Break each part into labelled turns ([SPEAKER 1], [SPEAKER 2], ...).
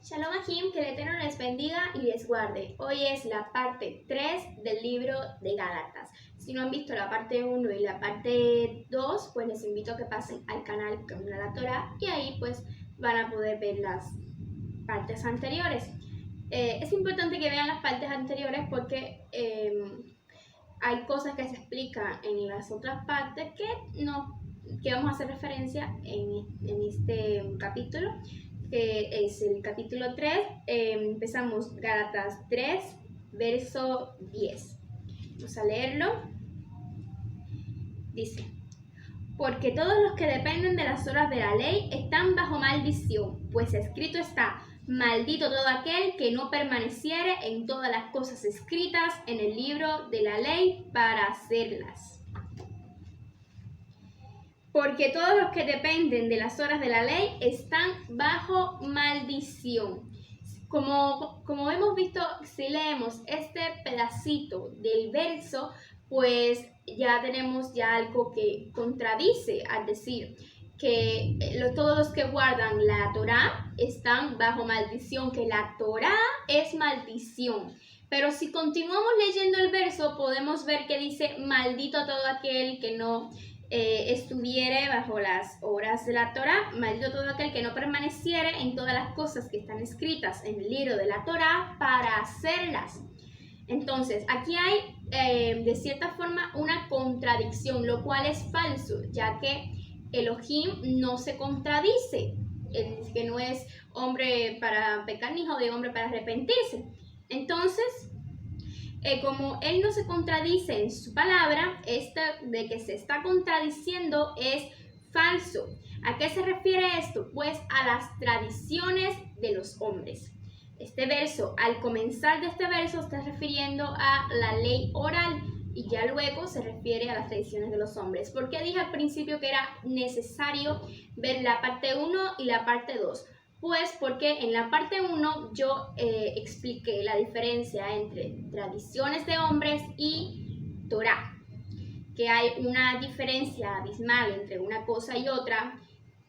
[SPEAKER 1] Shalom Ahim, que el Eterno les bendiga y les guarde. Hoy es la parte 3 del libro de Gálatas. Si no han visto la parte 1 y la parte 2, pues les invito a que pasen al canal Camino a la Torah y ahí pues van a poder ver las partes anteriores. Es importante que vean las partes anteriores porque hay cosas que se explican en las otras partes que vamos a hacer referencia en este capítulo, que es el capítulo 3. Empezamos Gálatas 3, verso 10. Vamos a leerlo. Dice: porque todos los que dependen de las obras de la ley están bajo maldición, pues escrito está: maldito todo aquel que no permaneciere en todas las cosas escritas en el libro de la ley para hacerlas. Porque todos los que dependen de las obras de la ley están bajo maldición. Como hemos visto, si leemos este pedacito del verso, pues ya tenemos algo que contradice al decir que todos los que guardan la Torá están bajo maldición, que la Torá es maldición. Pero si continuamos leyendo el verso, podemos ver que dice: maldito todo aquel que no estuviere bajo las obras de la Torá, maldito todo aquel que no permaneciere en todas las cosas que están escritas en el libro de la Torá para hacerlas. Entonces, aquí hay de cierta forma una contradicción, lo cual es falso, ya que Elohim no se contradice. Él dice que no es hombre para pecar ni hijo de hombre para arrepentirse. Entonces, como él no se contradice en su palabra, de que se está contradiciendo es falso. ¿A qué se refiere esto? Pues a las tradiciones de los hombres. Este verso, al comenzar de este verso, está refiriendo a la ley oral y ya luego se refiere a las tradiciones de los hombres. ¿Por qué dije al principio que era necesario ver la parte 1 y la parte 2? Pues porque en la parte 1 yo expliqué la diferencia entre tradiciones de hombres y Torá, que hay una diferencia abismal entre una cosa y otra,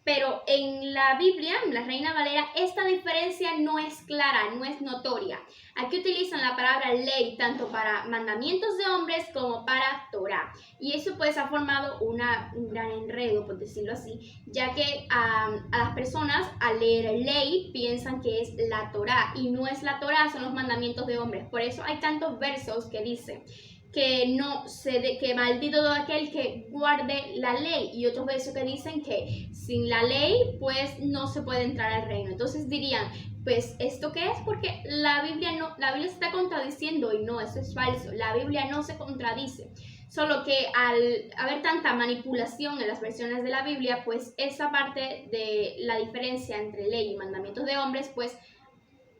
[SPEAKER 1] pero en la Biblia, en la Reina Valera, esta diferencia no es clara, no es notoria. Aquí utilizan la palabra ley tanto para mandamientos de hombres como para Torá. Y eso pues ha formado un gran enredo, por decirlo así, ya que a las personas al leer ley piensan que es la Torá y no es la Torá, son los mandamientos de hombres. Por eso hay tantos versos que dicen que maldito todo aquel que guarde la ley, y otros versos que dicen que sin la ley pues no se puede entrar al reino. Entonces dirían, pues ¿esto qué es? Porque la Biblia se está contradiciendo, y no, eso es falso. La Biblia no se contradice, solo que al haber tanta manipulación en las versiones de la Biblia, pues esa parte de la diferencia entre ley y mandamientos de hombres pues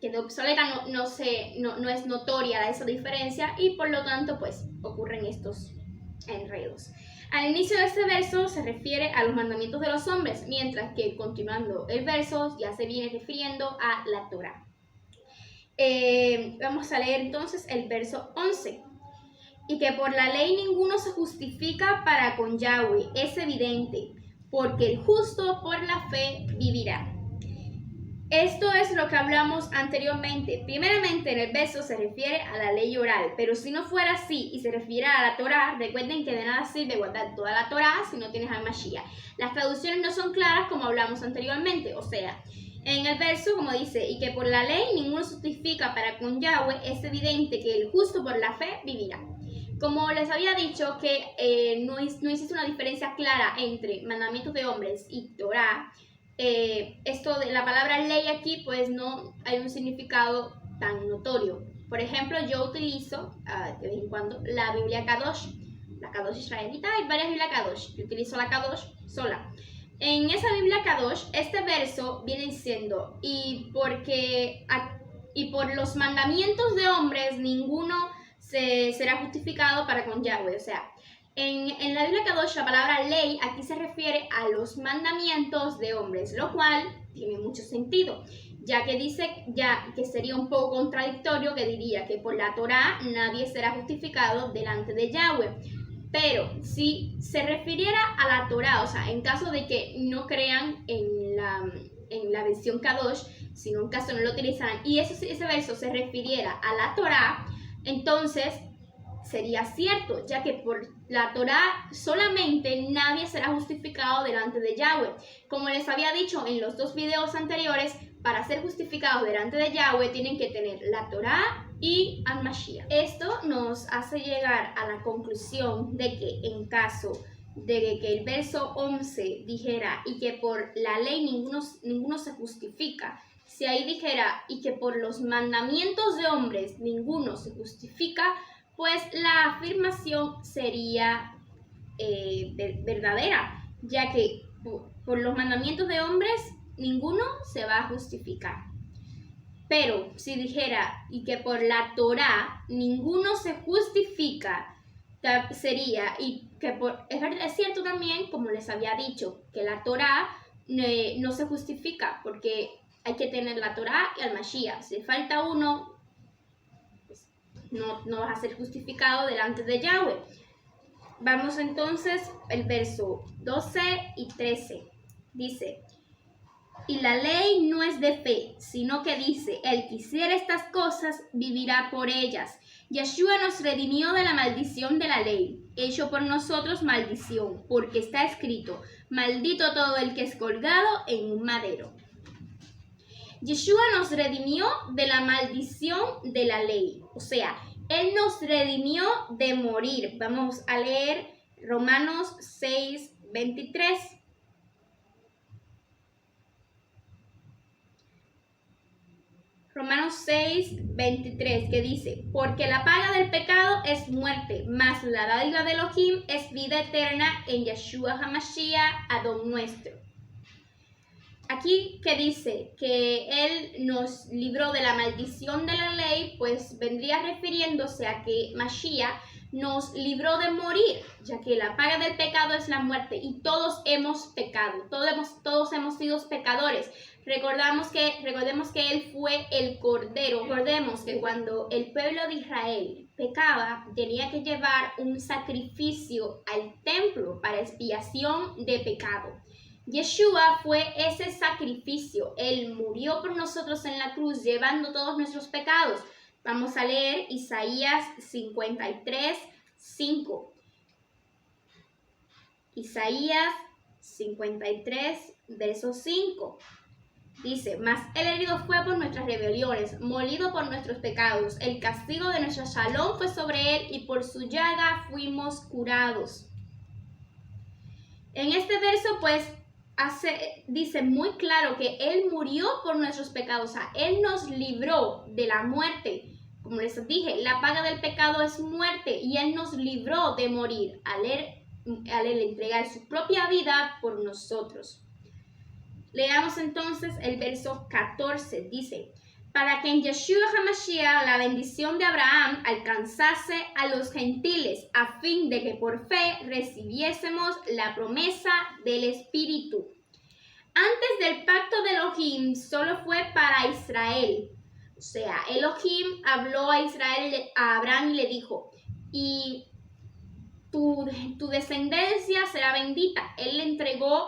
[SPEAKER 1] quedó obsoleta, no es notoria esa diferencia, y por lo tanto pues ocurren estos enredos. Al inicio de este verso se refiere a los mandamientos de los hombres, mientras que continuando el verso ya se viene refiriendo a la Torá. Vamos a leer entonces el verso 11. Y que por la ley ninguno se justifica para con Yahweh, es evidente, porque el justo por la fe vivirá. Esto es lo que hablamos anteriormente. Primeramente, en el verso se refiere a la ley oral, pero si no fuera así y se refiere a la Torá, recuerden que de nada sirve guardar toda la Torá si no tienes al Mashiach. Las traducciones no son claras como hablamos anteriormente, o sea, en el verso como dice: y que por la ley ninguno se justifica para con Yahweh, es evidente que el justo por la fe vivirá. Como les había dicho que no existe una diferencia clara entre mandamientos de hombres y Torá, esto de la palabra ley aquí pues no hay un significado tan notorio. Por ejemplo, yo utilizo de vez en cuando la Biblia Kadosh, la Kadosh israelita. Hay varias Biblias Kadosh, yo utilizo la Kadosh sola. En esa Biblia Kadosh, este verso viene diciendo: y por los mandamientos de hombres ninguno será justificado para con Yahweh. O sea, en la Biblia Kadosh, la palabra ley aquí se refiere a los mandamientos de hombres, lo cual tiene mucho sentido, ya que dice que sería un poco contradictorio que diría que por la Torá nadie será justificado delante de Yahweh. Pero si se refiriera a la Torá, o sea, en caso de que no crean en la versión Kadosh, si en un caso no lo utilizaran, y ese verso se refiriera a la Torá, entonces sería cierto, ya que por la Torá solamente nadie será justificado delante de Yahweh. Como les había dicho en los 2 videos anteriores, para ser justificados delante de Yahweh tienen que tener la Torá y al Mashiach. Esto nos hace llegar a la conclusión de que en caso de que el verso 11 dijera y que por la ley ninguno se justifica, si ahí dijera y que por los mandamientos de hombres ninguno se justifica, pues la afirmación sería verdadera, ya que por los mandamientos de hombres ninguno se va a justificar. Pero si dijera y que por la Torá ninguno se justifica, sería y que es cierto también, como les había dicho, que la Torá no se justifica porque hay que tener la Torá y al Mashiach. Si falta uno, pues no vas a ser justificado delante de Yahweh. Vamos entonces al verso 12 y 13. Dice: y la ley no es de fe, sino que dice, el que hiciera estas cosas vivirá por ellas. Yeshua nos redimió de la maldición de la ley, hecho por nosotros maldición, porque está escrito, maldito todo el que es colgado en un madero. Yeshua nos redimió de la maldición de la ley, o sea, Él nos redimió de morir. Vamos a leer Romanos 6, 23. Romanos 6, 23, que dice, porque la paga del pecado es muerte, mas la dádiva de Elohim es vida eterna en Yeshua HaMashiach, Adón nuestro. Aquí que dice que Él nos libró de la maldición de la ley, pues vendría refiriéndose a que Mashiach nos libró de morir, ya que la paga del pecado es la muerte y todos hemos pecado, todos hemos sido pecadores. Recordemos que Él fue el Cordero. Recordemos que cuando el pueblo de Israel pecaba, tenía que llevar un sacrificio al templo para expiación de pecado. Yeshua fue ese sacrificio. Él murió por nosotros en la cruz, llevando todos nuestros pecados. Vamos a leer Isaías 53, 5. Isaías 53, verso 5. Dice, mas Él herido fue por nuestras rebeliones, molido por nuestros pecados. El castigo de nuestro shalom fue sobre Él y por su llaga fuimos curados. En este verso, pues, dice muy claro que Él murió por nuestros pecados. O sea, Él nos libró de la muerte. Como les dije, la paga del pecado es muerte y Él nos libró de morir al Él entregar su propia vida por nosotros. Leamos entonces el verso 14, dice, para que en Yeshua HaMashiach la bendición de Abraham alcanzase a los gentiles, a fin de que por fe recibiésemos la promesa del Espíritu. Antes del pacto de Elohim solo fue para Israel. O sea, Elohim habló a Israel, a Abraham y le dijo, y tu descendencia será bendita. Él le entregó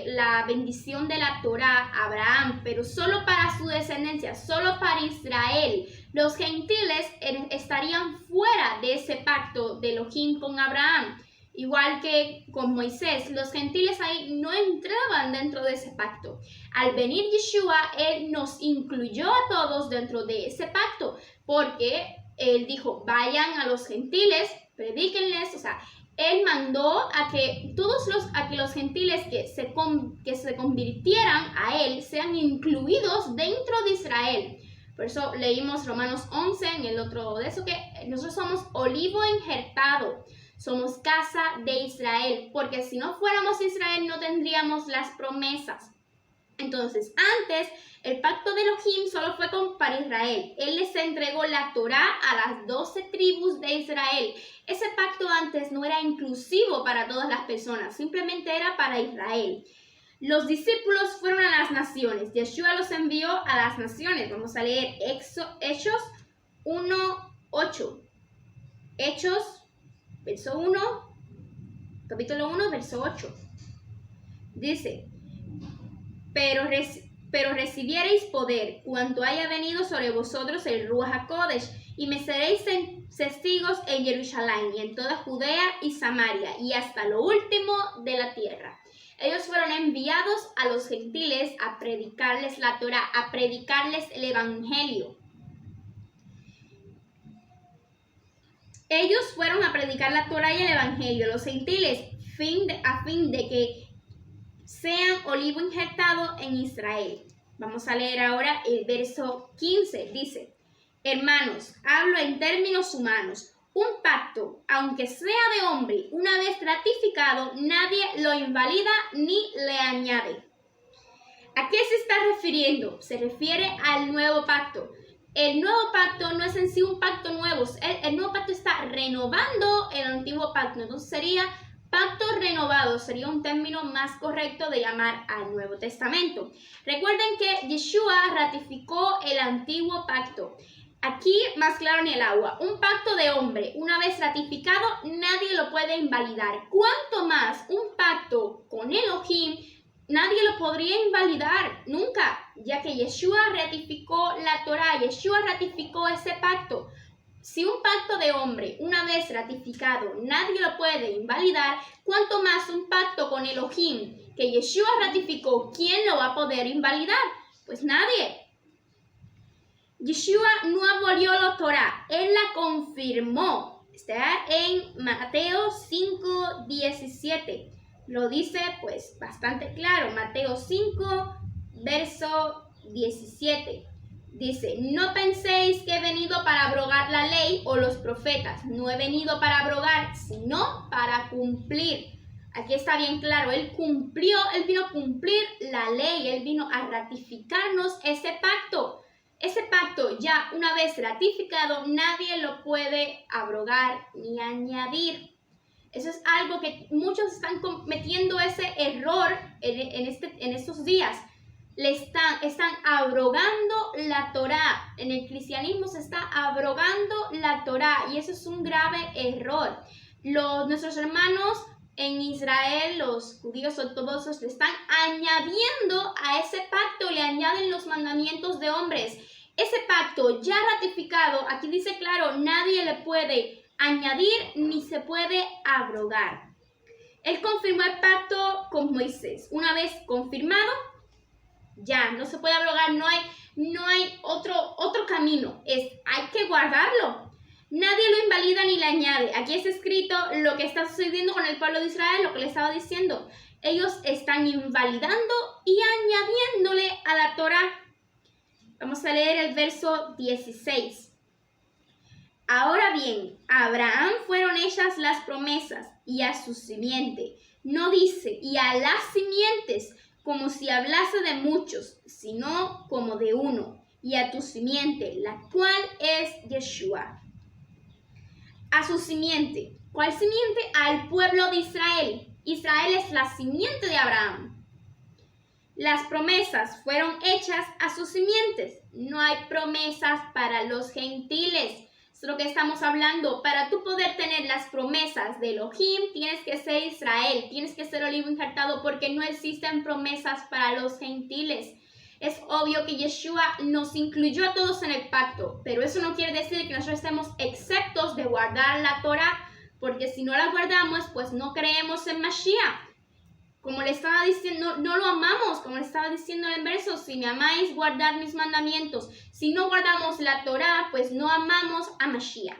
[SPEAKER 1] la bendición de la Torá a Abraham, pero solo para su descendencia, solo para Israel. Los gentiles estarían fuera de ese pacto de Elohim con Abraham. Igual que con Moisés, los gentiles ahí no entraban dentro de ese pacto. Al venir Yeshua, Él nos incluyó a todos dentro de ese pacto, porque Él dijo, vayan a los gentiles, predíquenles, o sea, Él mandó a que los gentiles que se convirtieran a Él sean incluidos dentro de Israel. Por eso leímos Romanos 11 en el otro de eso, que nosotros somos olivo injertado, somos casa de Israel, porque si no fuéramos Israel no tendríamos las promesas. Entonces, antes, el pacto de Elohim solo fue para Israel. Él les entregó la Torá a las 12 tribus de Israel. Ese pacto antes no era inclusivo para todas las personas, simplemente era para Israel. Los discípulos fueron a las naciones. Yeshua los envió a las naciones. Vamos a leer Hechos 1:8. Hechos, verso 1, capítulo 1, verso 8. Dice, pero recibiréis poder cuanto haya venido sobre vosotros el Ruach HaKodesh, y me seréis testigos en Jerusalén y en toda Judea y Samaria y hasta lo último de la tierra. Ellos fueron enviados a los gentiles a predicarles la Torá, a predicarles el Evangelio. Ellos fueron a predicar la Torá y el Evangelio a los gentiles a fin de que sean olivo injertado en Israel. Vamos a leer ahora el verso 15. Dice: hermanos, hablo en términos humanos. Un pacto, aunque sea de hombre, una vez ratificado, nadie lo invalida ni le añade. ¿A qué se está refiriendo? Se refiere al nuevo pacto. El nuevo pacto no es en sí un pacto nuevo. El nuevo pacto está renovando el antiguo pacto. Entonces sería pacto renovado, sería un término más correcto de llamar al Nuevo Testamento. Recuerden que Yeshua ratificó el antiguo pacto. Aquí, más claro en el agua, un pacto de hombre, una vez ratificado, nadie lo puede invalidar. Cuanto más un pacto con Elohim, nadie lo podría invalidar, nunca, ya que Yeshua ratificó la Torá, Yeshua ratificó ese pacto. Si un pacto de hombre, una vez ratificado, nadie lo puede invalidar, cuanto más un pacto con Elohim, que Yeshua ratificó, ¿quién lo va a poder invalidar? Pues nadie. Yeshua no abolió la Torá, Él la confirmó. Está en Mateo 5:17. Lo dice pues bastante claro. Mateo 5, verso 17. Dice: no penséis que he venido para abrogar la ley o los profetas. No he venido para abrogar, sino para cumplir. Aquí está bien claro, Él vino a cumplir la ley, Él vino a ratificarnos ese pacto. Ese pacto ya una vez ratificado, nadie lo puede abrogar ni añadir. Eso es algo que muchos están cometiendo ese error en estos días. Están abrogando la Torá. En el cristianismo se está abrogando la Torá y eso es un grave error. Nuestros hermanos en Israel, los judíos ortodoxos, le están añadiendo a ese pacto, le añaden los mandamientos de hombres. Ese pacto ya ratificado, aquí dice claro, nadie le puede añadir ni se puede abrogar. Él confirmó el pacto con Moisés. Una vez confirmado, ya no se puede abrogar, no hay otro camino. Hay que guardarlo. Nadie lo invalida ni le añade. Aquí está escrito lo que está sucediendo con el pueblo de Israel, lo que le estaba diciendo. Ellos están invalidando y añadiéndole a la Torá. Vamos a leer el verso 16. Ahora bien, a Abraham fueron hechas las promesas y a su simiente. No dice y a las simientes, como si hablase de muchos, sino como de uno, y a tu simiente, la cual es Yeshua. A su simiente. ¿Cuál simiente? Al pueblo de Israel. Israel es la simiente de Abraham. Las promesas fueron hechas a sus simientes. No hay promesas para los gentiles. Es lo que estamos hablando. Para tú poder tener las promesas de Elohim, tienes que ser Israel, tienes que ser olivo injertado, porque no existen promesas para los gentiles. Es obvio que Yeshua nos incluyó a todos en el pacto, pero eso no quiere decir que nosotros estemos exceptos de guardar la Torá, porque si no la guardamos, pues no creemos en Mashiach. Como le estaba diciendo, no lo amamos, como le estaba diciendo en el verso, si me amáis, guardad mis mandamientos. Si no guardamos la Torá, pues no amamos a Mashiach.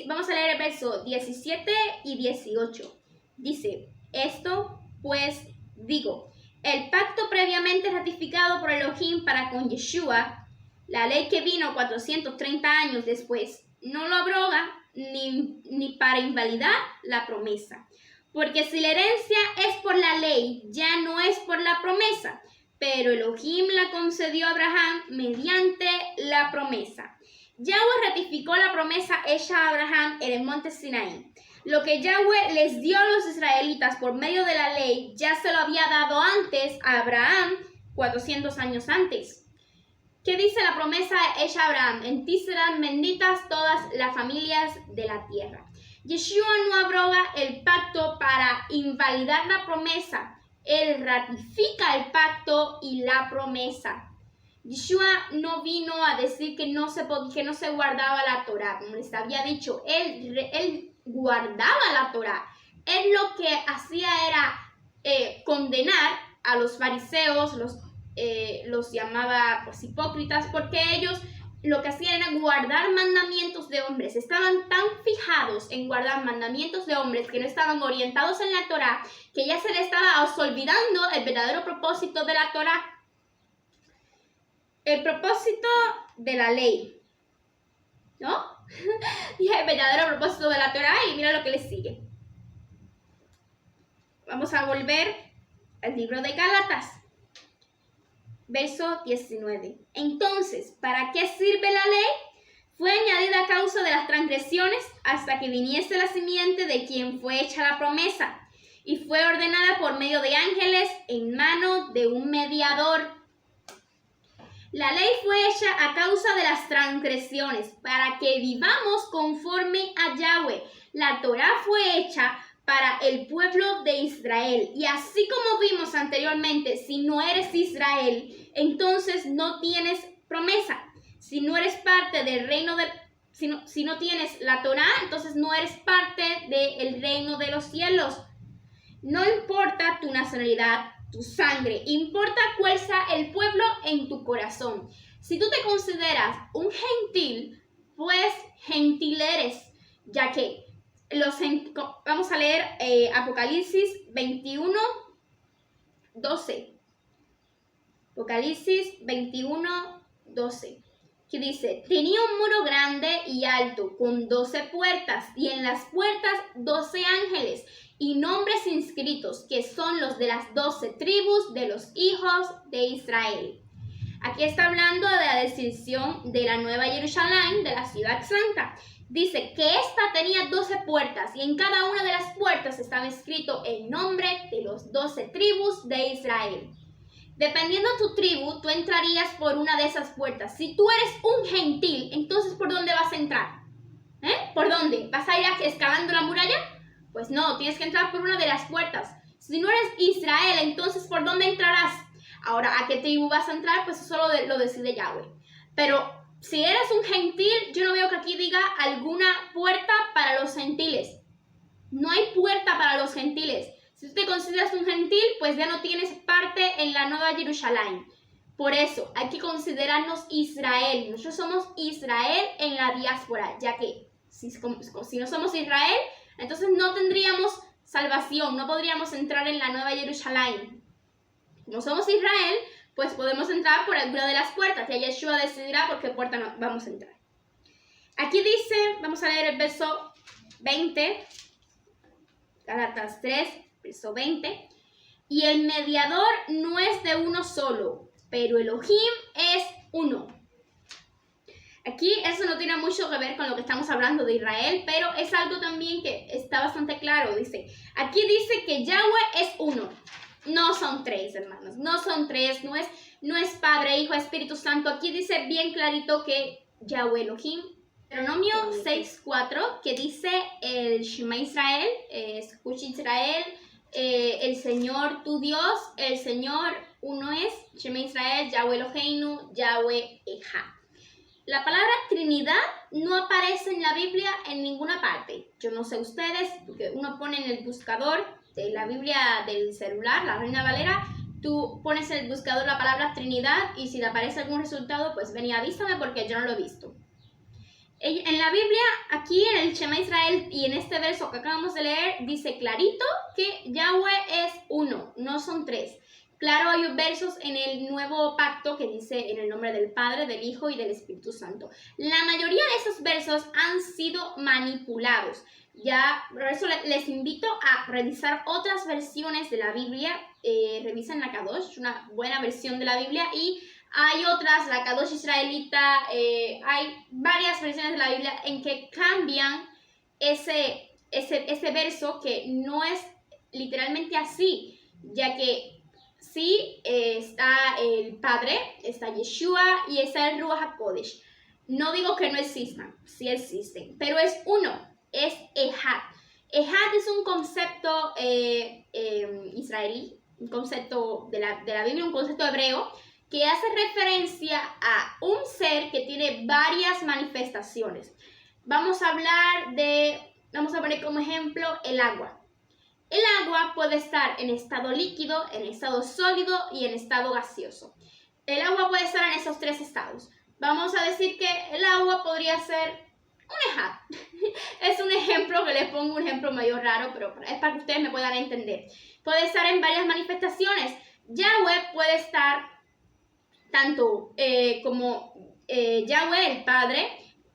[SPEAKER 1] Vamos a leer el verso 17 y 18. Dice: esto pues digo, el pacto previamente ratificado por Elohim para con Yeshua, la ley que vino 430 años después, no lo abroga ni para invalidar la promesa. Porque si la herencia es por la ley, ya no es por la promesa, pero Elohim la concedió a Abraham mediante la promesa. Yahweh ratificó la promesa hecha a Abraham en el monte Sinaí. Lo que Yahweh les dio a los israelitas por medio de la ley, ya se lo había dado antes a Abraham 400 años antes. ¿Qué dice la promesa hecha a Abraham? En ti serán benditas todas las familias de la tierra. Yeshua no abroga el pacto para invalidar la promesa. Él ratifica el pacto y la promesa. Yeshua no vino a decir que no se guardaba la Torá, como les había dicho. Él guardaba la Torá. Él lo que hacía era condenar a los fariseos, los llamaba pues, hipócritas, porque ellos lo que hacían era guardar mandamientos de hombres. Estaban tan fijados en guardar mandamientos de hombres que no estaban orientados en la Torá, que ya se les estaba olvidando el verdadero propósito de la Torá. El propósito de la ley, ¿no? Y el verdadero propósito de la Torá, y mira lo que le sigue. Vamos a volver al libro de Gálatas, verso 19. Entonces, ¿para qué sirve la ley? Fue añadida a causa de las transgresiones hasta que viniese la simiente de quien fue hecha la promesa, y fue ordenada por medio de ángeles en mano de un mediador. La ley fue hecha a causa de las transgresiones, para que vivamos conforme a Yahweh. La Torá fue hecha para el pueblo de Israel. Y así como vimos anteriormente, si no eres Israel, entonces no tienes promesa. Si no eres parte del reino si no tienes la Torá, entonces no eres parte del reino de los cielos. No importa tu nacionalidad, tu sangre, importa cuál sea el pueblo en tu corazón. Si tú te consideras un gentil, pues gentil eres, ya que vamos a leer Apocalipsis 21, 12. Apocalipsis 21, 12. Que dice, tenía un muro grande y alto, con 12 puertas, y en las puertas 12 ángeles, y nombres inscritos, que son los de las 12 tribus de los hijos de Israel. Aquí está hablando de la descripción de la Nueva Jerusalén, de la ciudad santa. Dice que esta tenía 12 puertas, y en cada una de las puertas estaba escrito el nombre de los 12 tribus de Israel. Dependiendo de tu tribu, tú entrarías por una de esas puertas. Si tú eres un gentil, entonces ¿por dónde vas a entrar? ¿Por dónde? ¿Vas a ir escalando la muralla? Pues no, tienes que entrar por una de las puertas. Si no eres Israel, entonces ¿por dónde entrarás? Ahora, ¿a qué tribu vas a entrar? Pues eso lo decide Yahweh. Pero si eres un gentil, yo no veo que aquí diga alguna puerta para los gentiles. No hay puerta para los gentiles. Si tú te consideras un gentil, pues ya no tienes parte en la Nueva Jerusalén. Por eso, hay que considerarnos Israel. Nosotros somos Israel en la diáspora, ya que si no somos Israel, entonces no tendríamos salvación, no podríamos entrar en la Nueva Jerusalén. Como somos Israel, pues podemos entrar por alguna de las puertas. Y Yeshua decidirá por qué puerta vamos a entrar. Aquí dice, vamos a leer el verso 20, Gálatas 3, verso 20. Y el mediador no es de uno solo, pero Elohim es uno. Aquí eso no tiene mucho que ver con lo que estamos hablando de Israel, pero es algo también que está bastante claro. Aquí dice que Yahweh es uno. No son tres, hermanos. No son tres. No es Padre, Hijo, Espíritu Santo. Aquí dice bien clarito que Yahweh Elohim. Deuteronomio 6:4, que dice el Shema Israel, escucha Israel, el Señor tu Dios, el Señor uno es, Shema Israel, Yahweh Eloheinu, Yahweh Echad. La palabra Trinidad no aparece en la Biblia en ninguna parte. Yo no sé ustedes, porque uno pone en el buscador de la Biblia del celular, la Reina Valera, tú pones en el buscador la palabra Trinidad y si te aparece algún resultado, pues ven y avísame porque yo no lo he visto. En la Biblia, aquí en el Shema Israel y en este verso que acabamos de leer, dice clarito que Yahweh es uno, no son tres. Claro, hay versos en el Nuevo Pacto que dice en el nombre del Padre, del Hijo y del Espíritu Santo. La mayoría de esos versos han sido manipulados. Ya, por eso les invito a revisar otras versiones de la Biblia. Revisen la Kadosh, una buena versión de la Biblia, y hay otras, la Kadosh israelita, hay varias versiones de la Biblia en que cambian ese verso que no es literalmente así, ya que sí está el Padre, está Yeshua y está el Ruach HaKodesh. No digo que no existan, sí existen, pero es uno, es Echad. Echad es un concepto israelí, un concepto de la Biblia, un concepto hebreo, que hace referencia a un ser que tiene varias manifestaciones. Vamos a poner como ejemplo el agua. El agua puede estar en estado líquido, en estado sólido y en estado gaseoso. El agua puede estar en esos tres estados. Vamos a decir que el agua podría ser un ejat. Es un ejemplo que les pongo, un ejemplo medio raro, pero es para que ustedes me puedan entender. Puede estar en varias manifestaciones. Yahweh puede estar tanto como Yahweh, el Padre,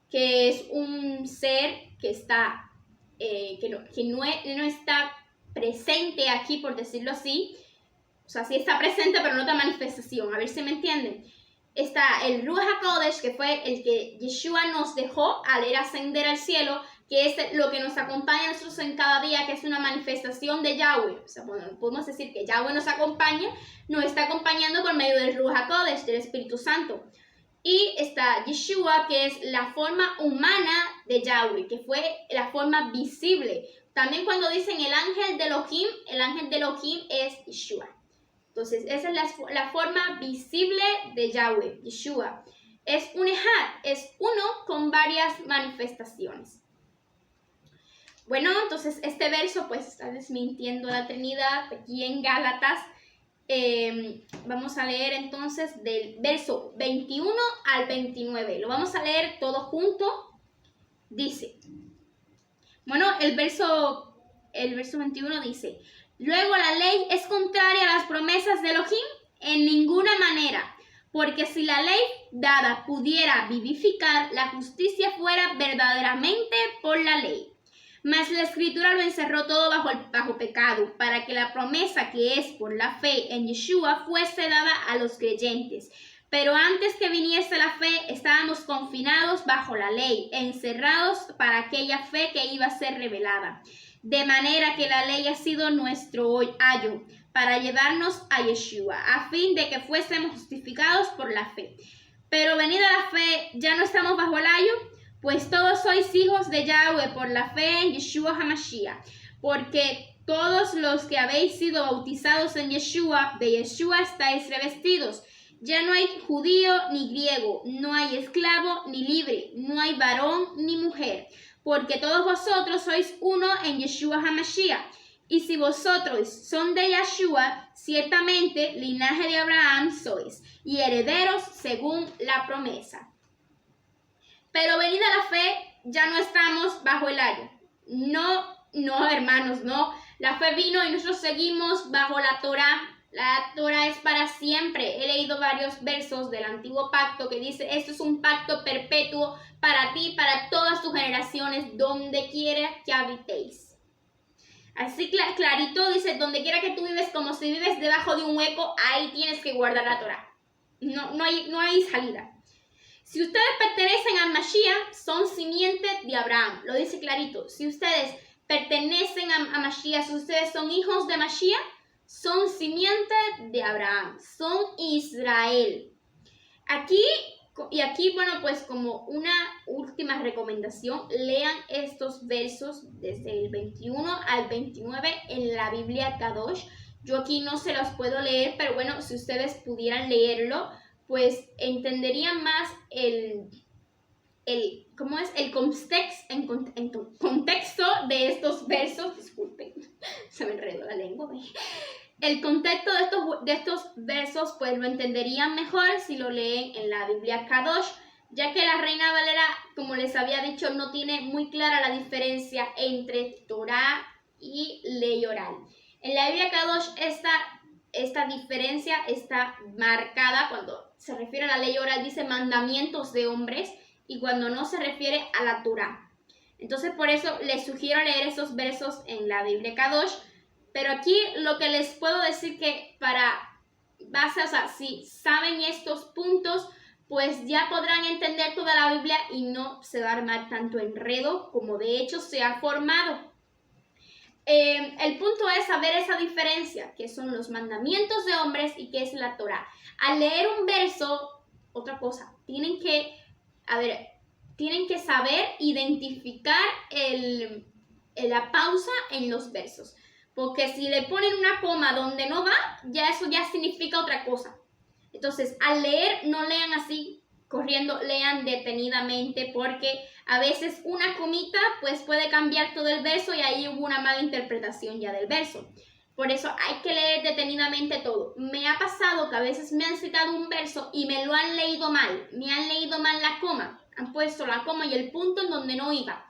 [SPEAKER 1] que es un ser que está, que no está presente aquí, por decirlo así. O sea, sí está presente, pero no otra manifestación. A ver si me entienden. Está el Ruach HaKodesh, que fue el que Yeshua nos dejó al ir a ascender al cielo, que es lo que nos acompaña a nosotros en cada día, que es una manifestación de Yahweh. O sea, bueno, podemos decir que Yahweh nos acompaña, nos está acompañando por medio del Ruach HaKodesh, del Espíritu Santo. Y está Yeshua, que es la forma humana de Yahweh, que fue la forma visible. También cuando dicen el ángel de Elohim es Yeshua. Entonces, esa es la forma visible de Yahweh, Yeshua. Es un ejad, es uno con varias manifestaciones. Bueno, entonces este verso pues está desmintiendo la Trinidad aquí en Gálatas. Vamos a leer entonces del verso 21 al 29. Lo vamos a leer todo junto. Dice, bueno, el verso 21 dice: luego la ley es contraria a las promesas de Elohim en ninguna manera, porque si la ley dada pudiera vivificar, la justicia fuera verdaderamente por la ley. Mas la Escritura lo encerró todo bajo pecado, para que la promesa que es por la fe en Yeshua fuese dada a los creyentes. Pero antes que viniese la fe, estábamos confinados bajo la ley, encerrados para aquella fe que iba a ser revelada. De manera que la ley ha sido nuestro ayo para llevarnos a Yeshua, a fin de que fuésemos justificados por la fe. Pero venida la fe, ya no estamos bajo el ayo, pues todos sois hijos de Yahweh por la fe en Yeshua HaMashiach, porque todos los que habéis sido bautizados en Yeshua, de Yeshua estáis revestidos. Ya no hay judío ni griego, no hay esclavo ni libre, no hay varón ni mujer, porque todos vosotros sois uno en Yeshua HaMashiach. Y si vosotros son de Yeshua, ciertamente linaje de Abraham sois, y herederos según la promesa. Pero venida la fe, ya no estamos bajo el ayo. No, hermanos, no. La fe vino y nosotros seguimos bajo la Torah. La Torah es para siempre. He leído varios versos del Antiguo Pacto que dice, esto es un pacto perpetuo para ti, para todas tus generaciones, donde quiera que habitéis. Así clarito dice, donde quiera que tú vives, como si vives debajo de un hueco, ahí tienes que guardar la Torah. No hay salida. Si ustedes pertenecen a Mashiach, son simiente de Abraham. Lo dice clarito. Si ustedes pertenecen a Mashiach, si ustedes son hijos de Mashiach, son simiente de Abraham, son Israel. Aquí, bueno, pues como una última recomendación, lean estos versos desde el 21 al 29 en la Biblia Kadosh. Yo aquí no se los puedo leer, pero bueno, si ustedes pudieran leerlo, pues entenderían más el contexto de estos versos. Disculpen, se me enredó la lengua. El contexto de estos versos pues lo entenderían mejor si lo leen en la Biblia Kadosh, ya que la Reina Valera, como les había dicho, no tiene muy clara la diferencia entre Torah y ley oral. En la Biblia Kadosh esta diferencia está marcada cuando se refiere a la ley oral, dice mandamientos de hombres, y cuando no se refiere a la Torah. Entonces por eso les sugiero leer esos versos en la Biblia Kadosh. Pero aquí lo que les puedo decir que si saben estos puntos, pues ya podrán entender toda la Biblia y no se va a armar tanto enredo como de hecho se ha formado. El punto es saber esa diferencia, que son los mandamientos de hombres y que es la Torah. Al leer un verso, otra cosa, tienen que saber identificar la pausa en los versos. porque si le ponen una coma donde no va, ya eso ya significa otra cosa. Entonces, al leer, no lean así, corriendo, lean detenidamente, porque a veces una comita pues puede cambiar todo el verso y ahí hubo una mala interpretación ya del verso. Por eso hay que leer detenidamente todo. Me ha pasado que a veces me han citado un verso y me lo han leído mal. Me han leído mal la coma. Han puesto la coma y el punto en donde no iba.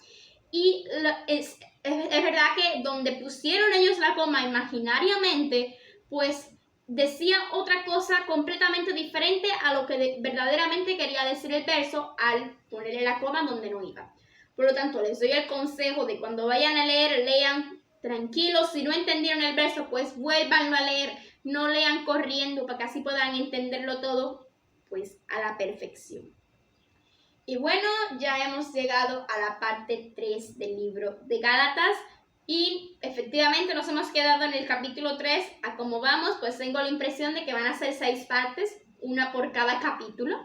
[SPEAKER 1] Y es verdad que donde pusieron ellos la coma imaginariamente, pues decía otra cosa completamente diferente a lo que verdaderamente quería decir el verso al ponerle la coma donde no iba. Por lo tanto, les doy el consejo de cuando vayan a leer, lean tranquilos. Si no entendieron el verso, pues vuélvanlo a leer. No lean corriendo para que así puedan entenderlo todo pues a la perfección. Y bueno, ya hemos llegado a la parte 3 del libro de Gálatas y efectivamente nos hemos quedado en el capítulo 3. A cómo vamos, pues tengo la impresión de que van a ser 6 partes, una por cada capítulo,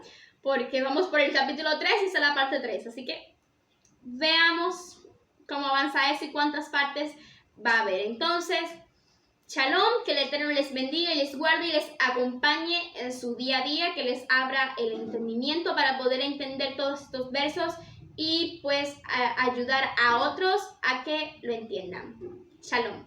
[SPEAKER 1] porque vamos por el capítulo 3 y esa es la parte 3. Así que veamos cómo avanza eso y cuántas partes va a haber. Entonces, Shalom, que el Eterno les bendiga y les guarde y les acompañe en su día a día, que les abra el entendimiento para poder entender todos estos versos y pues ayudar a otros a que lo entiendan. Shalom.